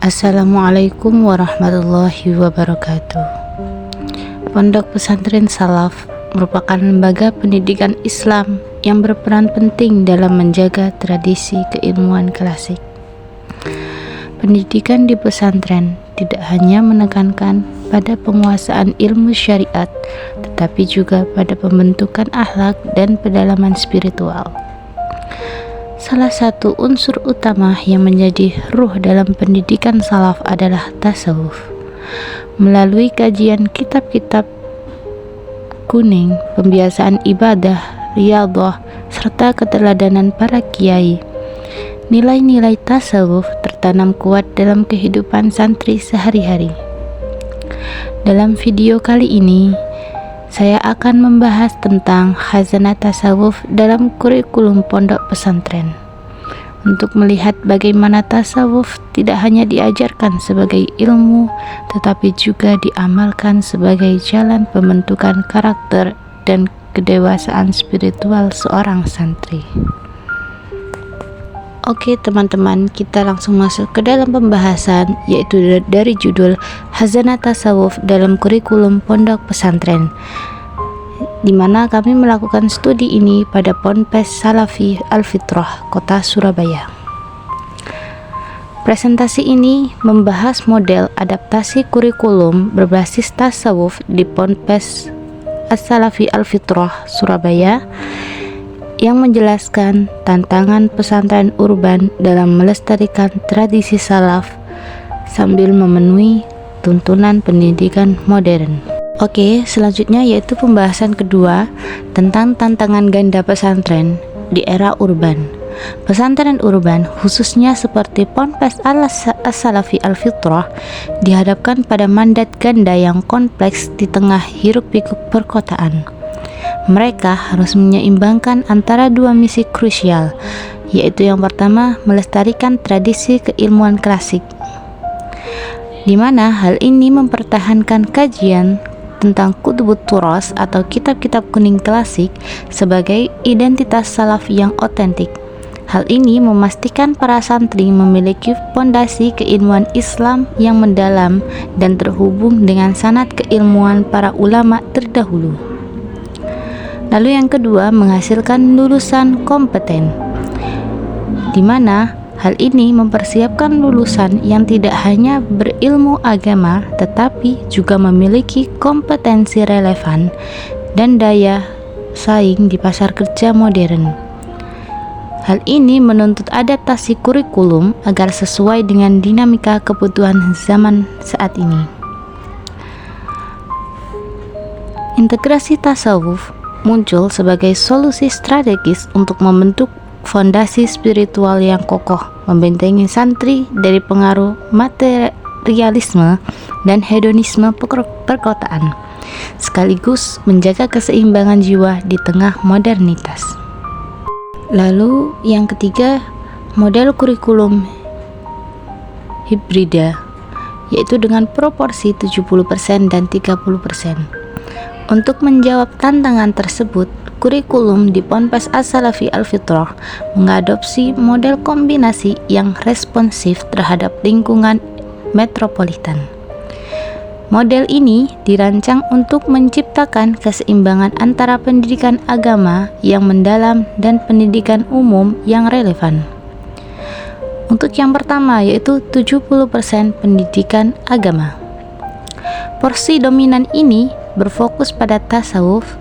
Assalamualaikum warahmatullahi wabarakatuh. Pondok Pesantren Salaf merupakan lembaga pendidikan Islam yang berperan penting dalam menjaga tradisi keilmuan klasik. Pendidikan di pesantren tidak hanya menekankan pada penguasaan ilmu syariat, tetapi juga pada pembentukan akhlak dan pendalaman spiritual. Salah satu unsur utama yang menjadi ruh dalam pendidikan salaf adalah tasawuf. Melalui kajian kitab-kitab kuning, pembiasaan ibadah, riyadhah, serta keteladanan para kiai, nilai-nilai tasawuf tertanam kuat dalam kehidupan santri sehari-hari. Dalam video kali ini, saya akan membahas tentang khazanah tasawuf dalam kurikulum pondok pesantren. Untuk melihat bagaimana tasawuf tidak hanya diajarkan sebagai ilmu, tetapi juga diamalkan sebagai jalan pembentukan karakter dan kedewasaan spiritual seorang santri. Oke teman-teman, kita langsung masuk ke dalam pembahasan, yaitu dari judul Khazanah Tasawuf dalam Kurikulum Pondok Pesantren, di mana kami melakukan studi ini pada Ponpes Salafi Al-Fitrah, Kota Surabaya. Presentasi ini membahas model adaptasi kurikulum berbasis tasawuf di Ponpes Salafi Al-Fitrah, Surabaya, yang menjelaskan tantangan pesantren urban dalam melestarikan tradisi salaf sambil memenuhi tuntunan pendidikan modern. Oke, selanjutnya yaitu pembahasan kedua tentang tantangan ganda pesantren di era urban. Pesantren urban, khususnya seperti Ponpes As-Salafi Al-Fitrah, dihadapkan pada mandat ganda yang kompleks di tengah hiruk-pikuk perkotaan. Mereka harus menyeimbangkan antara dua misi krusial, yaitu yang pertama, melestarikan tradisi keilmuan klasik, di mana hal ini mempertahankan kajian tentang kutubut turas atau kitab-kitab kuning klasik sebagai identitas salaf yang otentik. Hal ini memastikan para santri memiliki fondasi keilmuan Islam yang mendalam dan terhubung dengan sanad keilmuan para ulama terdahulu. Lalu yang kedua, menghasilkan lulusan kompeten, di mana hal ini mempersiapkan lulusan yang tidak hanya berilmu agama, tetapi juga memiliki kompetensi relevan dan daya saing di pasar kerja modern. Hal ini menuntut adaptasi kurikulum agar sesuai dengan dinamika kebutuhan zaman saat ini. Integrasi tasawuf muncul sebagai solusi strategis untuk membentuk fondasi spiritual yang kokoh, membentengi santri dari pengaruh materialisme dan hedonisme perkotaan, sekaligus menjaga keseimbangan jiwa di tengah modernitas. Lalu yang ketiga, model kurikulum hibrida, yaitu dengan proporsi 70% dan 30%. Untuk menjawab tantangan tersebut, kurikulum di Ponpes As-Salafi Al-Fitrah mengadopsi model kombinasi yang responsif terhadap lingkungan metropolitan. Model ini dirancang untuk menciptakan keseimbangan antara pendidikan agama yang mendalam dan pendidikan umum yang relevan. Untuk yang pertama, yaitu 70% pendidikan agama. Porsi dominan ini berfokus pada tasawuf,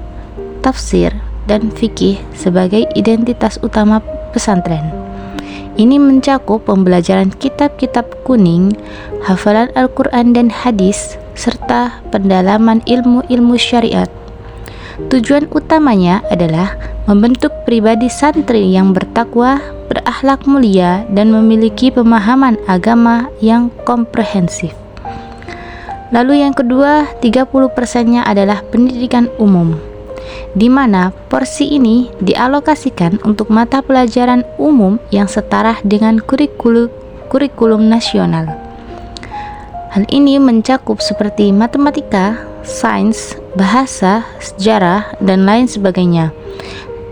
tafsir, dan fikih sebagai identitas utama pesantren. Ini mencakup pembelajaran kitab-kitab kuning, hafalan Al-Quran dan hadis, serta pendalaman ilmu-ilmu syariat. Tujuan utamanya adalah membentuk pribadi santri yang bertakwa, berakhlak mulia, dan memiliki pemahaman agama yang komprehensif. Lalu yang kedua, 30%-nya adalah pendidikan umum, di mana porsi ini dialokasikan untuk mata pelajaran umum yang setara dengan kurikulum nasional. Hal ini mencakup seperti matematika, sains, bahasa, sejarah, dan lain sebagainya.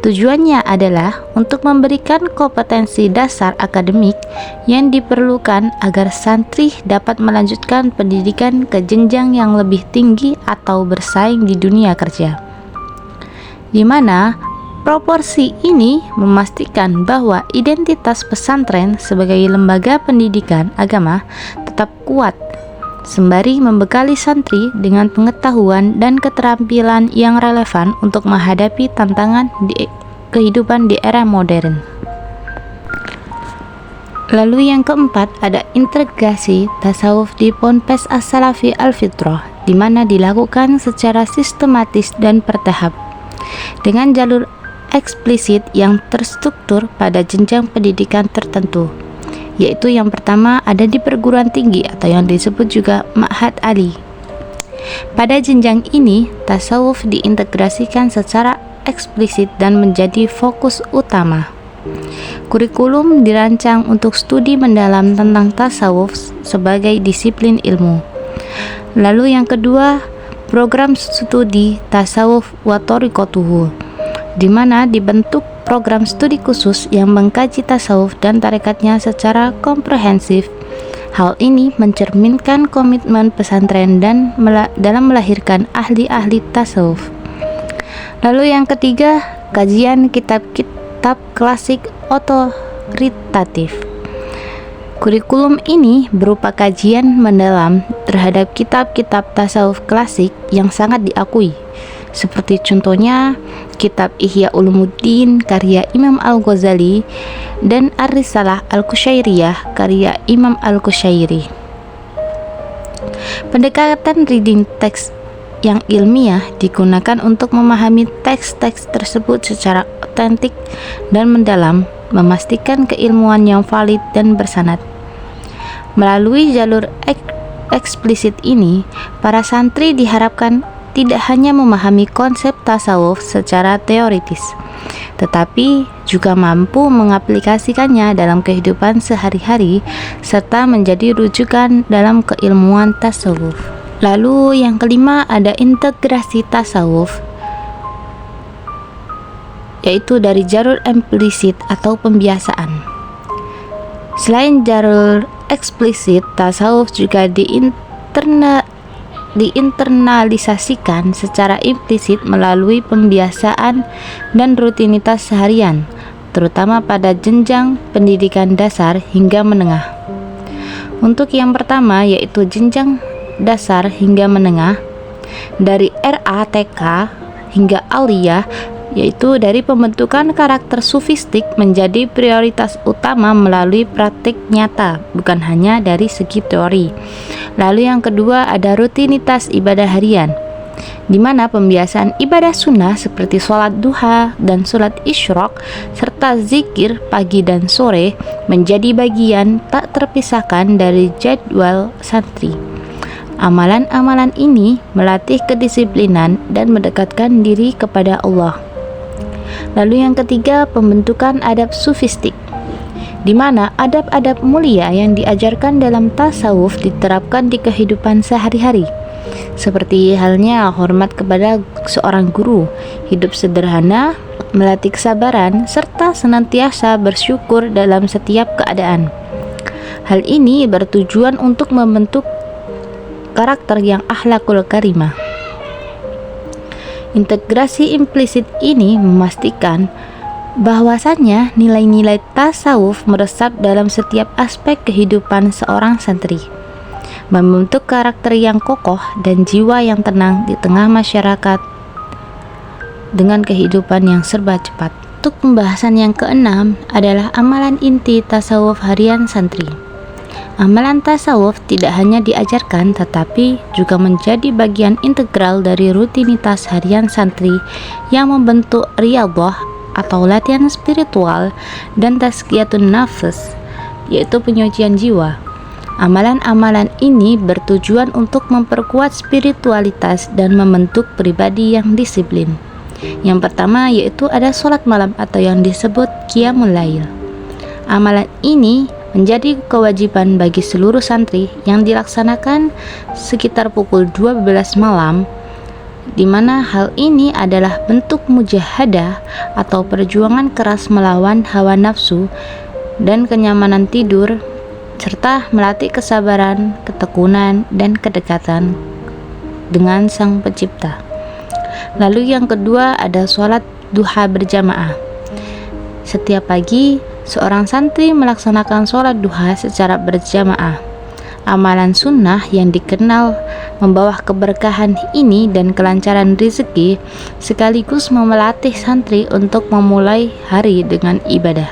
Tujuannya adalah untuk memberikan kompetensi dasar akademik yang diperlukan agar santri dapat melanjutkan pendidikan ke jenjang yang lebih tinggi atau bersaing di dunia kerja. Di mana proporsi ini memastikan bahwa identitas pesantren sebagai lembaga pendidikan agama tetap kuat, sembari membekali santri dengan pengetahuan dan keterampilan yang relevan untuk menghadapi tantangan di kehidupan di era modern. Lalu yang keempat, ada integrasi tasawuf di Ponpes As-Salafi Al-Fitrah, di mana dilakukan secara sistematis dan bertahap dengan jalur eksplisit yang terstruktur pada jenjang pendidikan tertentu, yaitu yang pertama ada di perguruan tinggi atau yang disebut juga Ma'had Ali. Pada jenjang ini, tasawuf diintegrasikan secara eksplisit dan menjadi fokus utama. Kurikulum dirancang untuk studi mendalam tentang tasawuf sebagai disiplin ilmu. Lalu yang kedua, program studi tasawuf wa thariqatuhu, di mana dibentuk program studi khusus yang mengkaji tasawuf dan tarekatnya secara komprehensif. Hal ini mencerminkan komitmen pesantren dan dalam melahirkan ahli-ahli tasawuf. Lalu yang ketiga, kajian kitab-kitab klasik otoritatif. Kurikulum ini berupa kajian mendalam terhadap kitab-kitab tasawuf klasik yang sangat diakui, seperti contohnya kitab Ihya Ulumuddin karya Imam Al-Ghazali dan Ar-Risalah Al-Qushairiyah karya Imam Al-Qushairi. Pendekatan reading text yang ilmiah digunakan untuk memahami teks-teks tersebut secara otentik dan mendalam, memastikan keilmuan yang valid dan bersanad. Melalui jalur eksplisit ini, para santri diharapkan tidak hanya memahami konsep tasawuf secara teoritis, tetapi juga mampu mengaplikasikannya dalam kehidupan sehari-hari serta menjadi rujukan dalam keilmuan tasawuf. Lalu yang kelima, ada integrasi tasawuf, yaitu dari jalur implisit atau pembiasaan. Selain jalur eksplisit, tasawuf juga diinternalisasikan secara implisit melalui pembiasaan dan rutinitas seharian, terutama pada jenjang pendidikan dasar hingga menengah. Untuk yang pertama, yaitu jenjang dasar hingga menengah, dari RATK hingga Aliyah, yaitu dari pembentukan karakter sufistik menjadi prioritas utama melalui praktik nyata, bukan hanya dari segi teori. Lalu yang kedua, ada rutinitas ibadah harian, di mana pembiasaan ibadah sunnah seperti sholat duha dan sholat isyraq serta zikir pagi dan sore menjadi bagian tak terpisahkan dari jadwal santri. Amalan-amalan ini melatih kedisiplinan dan mendekatkan diri kepada Allah. Lalu yang ketiga, pembentukan adab sufistik, di mana adab-adab mulia yang diajarkan dalam tasawuf diterapkan di kehidupan sehari-hari, seperti halnya hormat kepada seorang guru, hidup sederhana, melatih kesabaran, serta senantiasa bersyukur dalam setiap keadaan. Hal ini bertujuan untuk membentuk karakter yang akhlakul karimah. Integrasi implisit ini memastikan bahwasannya nilai-nilai tasawuf meresap dalam setiap aspek kehidupan seorang santri, membentuk karakter yang kokoh dan jiwa yang tenang di tengah masyarakat dengan kehidupan yang serba cepat. Untuk pembahasan yang keenam adalah amalan inti tasawuf harian santri. Amalan tasawuf tidak hanya diajarkan tetapi juga menjadi bagian integral dari rutinitas harian santri yang membentuk riyadhah atau latihan spiritual dan tazkiyatun nafs, yaitu penyucian jiwa. Amalan-amalan ini bertujuan untuk memperkuat spiritualitas dan membentuk pribadi yang disiplin. Yang pertama yaitu ada sholat malam atau yang disebut qiyamul lail. Amalan ini menjadi kewajiban bagi seluruh santri yang dilaksanakan sekitar pukul 12 malam, di mana hal ini adalah bentuk mujahadah atau perjuangan keras melawan hawa nafsu dan kenyamanan tidur, serta melatih kesabaran, ketekunan, dan kedekatan dengan Sang Pencipta. Lalu yang kedua ada sholat duha berjamaah. Setiap pagi, seorang santri melaksanakan sholat duha secara berjamaah. Amalan sunnah yang dikenal membawa keberkahan ini dan kelancaran rezeki, sekaligus memelatih santri untuk memulai hari dengan ibadah.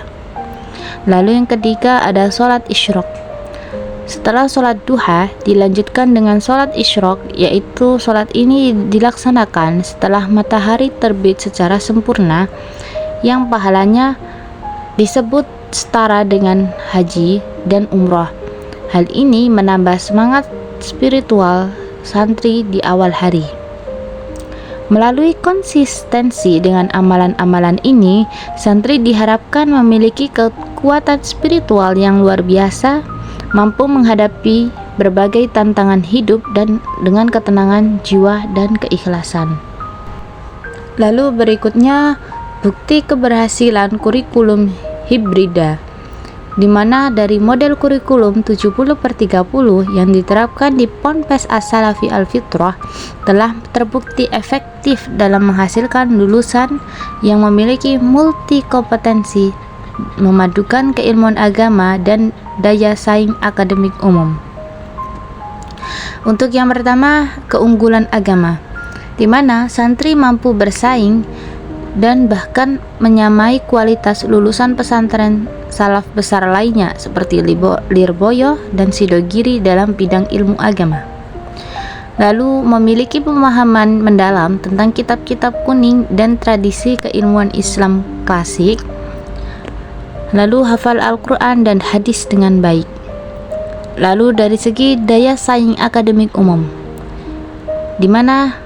Lalu yang ketiga ada sholat isyraq. Setelah sholat duha dilanjutkan dengan sholat isyraq, yaitu sholat ini dilaksanakan setelah matahari terbit secara sempurna, yang pahalanya disebut setara dengan haji dan umrah. Hal ini menambah semangat spiritual santri di awal hari. Melalui konsistensi dengan amalan-amalan ini, santri diharapkan memiliki kekuatan spiritual yang luar biasa, mampu menghadapi berbagai tantangan hidup dan dengan ketenangan jiwa dan keikhlasan. Lalu berikutnya, bukti keberhasilan kurikulum hibrida, di mana dari model kurikulum 70/30 yang diterapkan di Ponpes As-Salafi Al-Fitrah telah terbukti efektif dalam menghasilkan lulusan yang memiliki multi kompetensi, memadukan keilmuan agama dan daya saing akademik umum. Untuk yang pertama, keunggulan agama, di mana santri mampu bersaing dan bahkan menyamai kualitas lulusan pesantren salaf besar lainnya seperti Lirboyo dan Sidogiri dalam bidang ilmu agama. Lalu memiliki pemahaman mendalam tentang kitab-kitab kuning dan tradisi keilmuan Islam klasik. Lalu hafal Al-Quran dan hadis dengan baik. Lalu dari segi daya saing akademik umum, di mana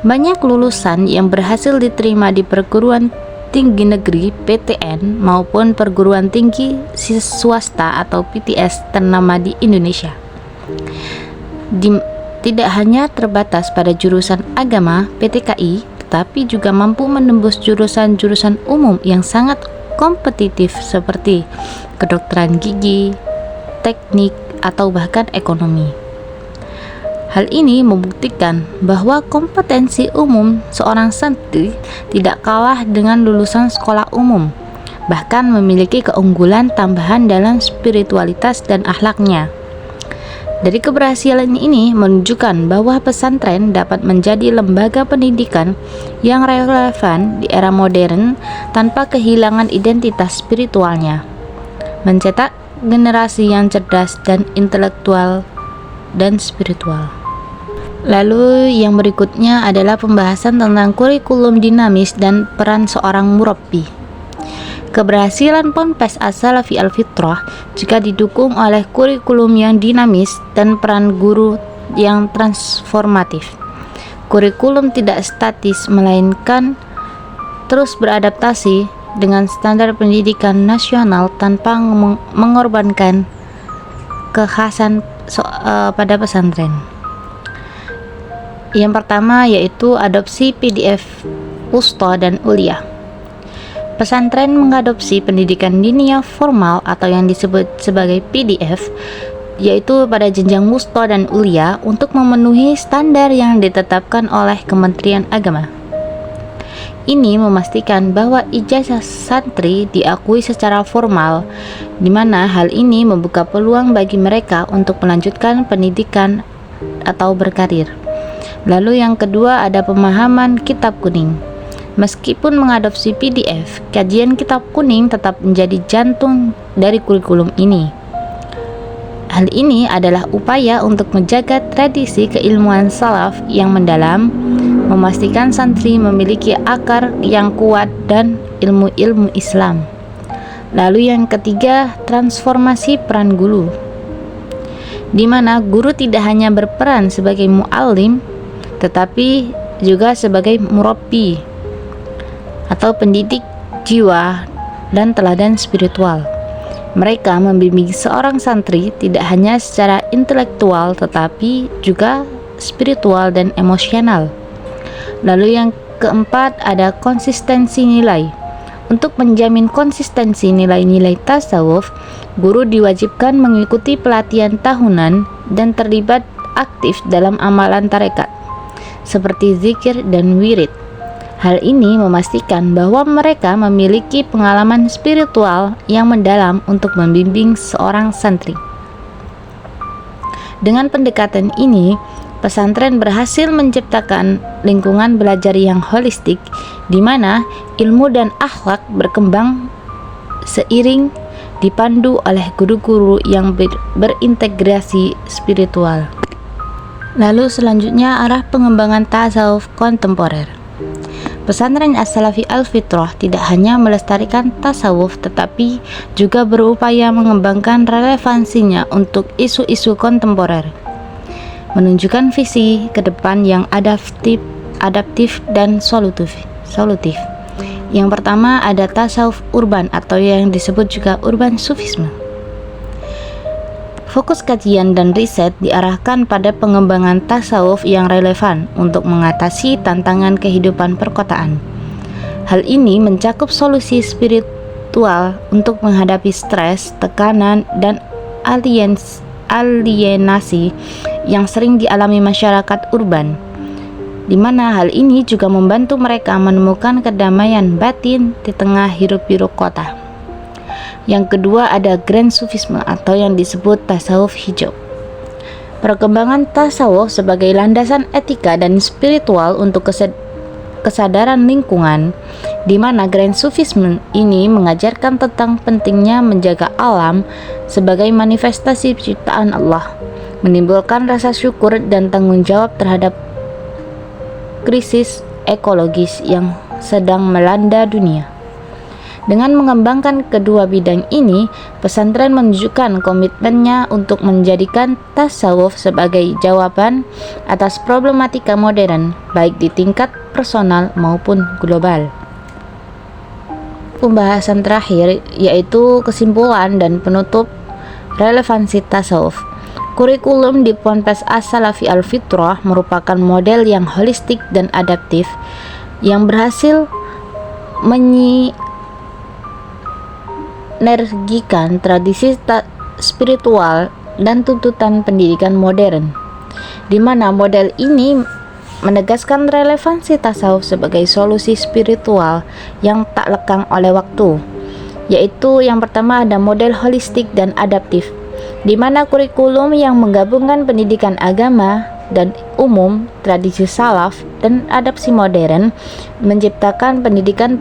banyak lulusan yang berhasil diterima di perguruan tinggi negeri PTN maupun perguruan tinggi swasta atau PTS ternama di Indonesia. Tidak hanya terbatas pada jurusan agama PTKI, tetapi juga mampu menembus jurusan-jurusan umum yang sangat kompetitif seperti kedokteran gigi, teknik, atau bahkan ekonomi. Hal ini membuktikan bahwa kompetensi umum seorang santri tidak kalah dengan lulusan sekolah umum, bahkan memiliki keunggulan tambahan dalam spiritualitas dan akhlaknya. Dari keberhasilan ini menunjukkan bahwa pesantren dapat menjadi lembaga pendidikan yang relevan di era modern tanpa kehilangan identitas spiritualnya, mencetak generasi yang cerdas dan intelektual dan spiritual. Lalu yang berikutnya adalah pembahasan tentang kurikulum dinamis dan peran seorang murabbi. Keberhasilan Ponpes As-Salafi Al-Fitrah jika didukung oleh kurikulum yang dinamis dan peran guru yang transformatif. Kurikulum tidak statis melainkan terus beradaptasi dengan standar pendidikan nasional tanpa mengorbankan kekhasan pada pesantren. Yang pertama yaitu adopsi PDF Wusta dan Ulia. Pesantren mengadopsi pendidikan diniyah formal atau yang disebut sebagai PDF, yaitu pada jenjang wusta dan ulia untuk memenuhi standar yang ditetapkan oleh Kementerian Agama. Ini memastikan bahwa ijazah santri diakui secara formal, di mana hal ini membuka peluang bagi mereka untuk melanjutkan pendidikan atau berkarir. Lalu yang kedua ada pemahaman kitab kuning. Meskipun mengadopsi PDF, kajian kitab kuning tetap menjadi jantung dari kurikulum ini. Hal ini adalah upaya untuk menjaga tradisi keilmuan salaf yang mendalam, memastikan santri memiliki akar yang kuat dan ilmu-ilmu Islam. Lalu yang ketiga, transformasi peran guru, di mana guru tidak hanya berperan sebagai mu'allim, tetapi juga sebagai murabbi atau pendidik jiwa dan teladan spiritual. Mereka membimbing seorang santri tidak hanya secara intelektual tetapi juga spiritual dan emosional. Lalu yang keempat ada konsistensi nilai. Untuk menjamin konsistensi nilai-nilai tasawuf, guru diwajibkan mengikuti pelatihan tahunan dan terlibat aktif dalam amalan tarekat, seperti zikir dan wirid. Hal ini memastikan bahwa mereka memiliki pengalaman spiritual yang mendalam untuk membimbing seorang santri. Dengan pendekatan ini, pesantren berhasil menciptakan lingkungan belajar yang holistik, di mana ilmu dan akhlak berkembang seiring dipandu oleh guru-guru yang berintegrasi spiritual. Lalu selanjutnya arah pengembangan tasawuf kontemporer. Pesantren As-Salafi Al-Fitrah tidak hanya melestarikan tasawuf, tetapi juga berupaya mengembangkan relevansinya untuk isu-isu kontemporer, menunjukkan visi ke depan yang adaptif dan solutif. Yang pertama ada tasawuf urban atau yang disebut juga urban sufisme. Fokus kajian dan riset diarahkan pada pengembangan tasawuf yang relevan untuk mengatasi tantangan kehidupan perkotaan. Hal ini mencakup solusi spiritual untuk menghadapi stres, tekanan, dan alienasi yang sering dialami masyarakat urban, di mana hal ini juga membantu mereka menemukan kedamaian batin di tengah hiruk-pikuk kota. Yang kedua ada Grand Sufisme atau yang disebut tasawuf hijau. Perkembangan tasawuf sebagai landasan etika dan spiritual untuk kesadaran lingkungan, di mana Grand Sufisme ini mengajarkan tentang pentingnya menjaga alam sebagai manifestasi ciptaan Allah, menimbulkan rasa syukur dan tanggung jawab terhadap krisis ekologis yang sedang melanda dunia. Dengan mengembangkan kedua bidang ini, pesantren menunjukkan komitmennya untuk menjadikan tasawuf sebagai jawaban atas problematika modern, baik di tingkat personal maupun global. Pembahasan terakhir yaitu kesimpulan dan penutup relevansi tasawuf. Kurikulum di Ponpes As-Salafi Al-Fitrah merupakan model yang holistik dan adaptif yang berhasil menergikan tradisi spiritual dan tuntutan pendidikan modern, di mana model ini menegaskan relevansi tasawuf sebagai solusi spiritual yang tak lekang oleh waktu. Yaitu yang pertama ada model holistik dan adaptif, di mana kurikulum yang menggabungkan pendidikan agama dan umum, tradisi salaf, dan adaptasi modern menciptakan pendekatan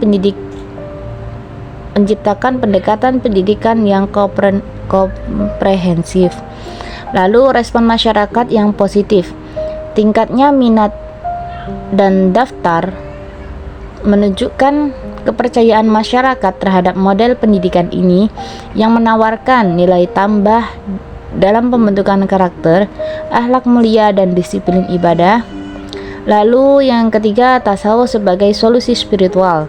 pendidikan yang komprehensif. Lalu respon masyarakat yang positif, tingkatnya minat dan daftar menunjukkan kepercayaan masyarakat terhadap model pendidikan ini yang menawarkan nilai tambah dalam pembentukan karakter, akhlak mulia, dan disiplin ibadah. Lalu yang ketiga, tasawuf sebagai solusi spiritual,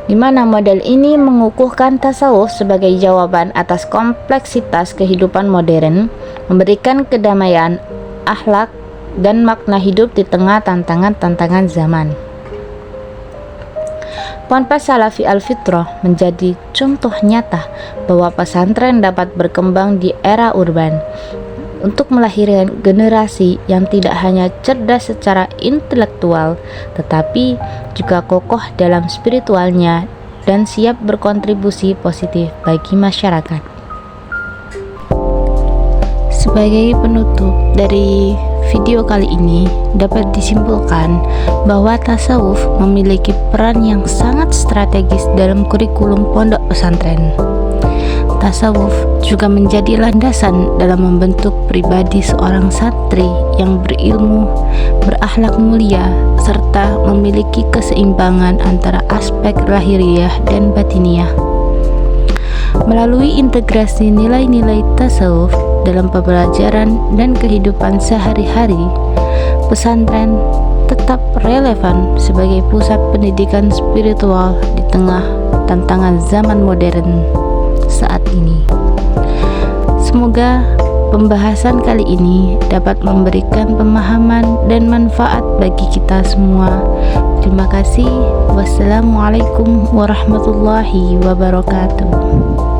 di mana model ini mengukuhkan tasawuf sebagai jawaban atas kompleksitas kehidupan modern, memberikan kedamaian, akhlak, dan makna hidup di tengah tantangan-tantangan zaman. Ponpes Salafi Al-Fitrah menjadi contoh nyata bahwa pesantren dapat berkembang di era urban untuk melahirkan generasi yang tidak hanya cerdas secara intelektual, tetapi juga kokoh dalam spiritualnya dan siap berkontribusi positif bagi masyarakat. Sebagai penutup dari video kali ini, dapat disimpulkan bahwa tasawuf memiliki peran yang sangat strategis dalam kurikulum pondok pesantren. Tasawuf juga menjadi landasan dalam membentuk pribadi seorang santri yang berilmu, berakhlak mulia, serta memiliki keseimbangan antara aspek lahiriah dan batiniah. Melalui integrasi nilai-nilai tasawuf dalam pembelajaran dan kehidupan sehari-hari, pesantren tetap relevan sebagai pusat pendidikan spiritual di tengah tantangan zaman modern saat ini. Semoga pembahasan kali ini dapat memberikan pemahaman dan manfaat bagi kita semua. Terima kasih. Wassalamualaikum warahmatullahi wabarakatuh.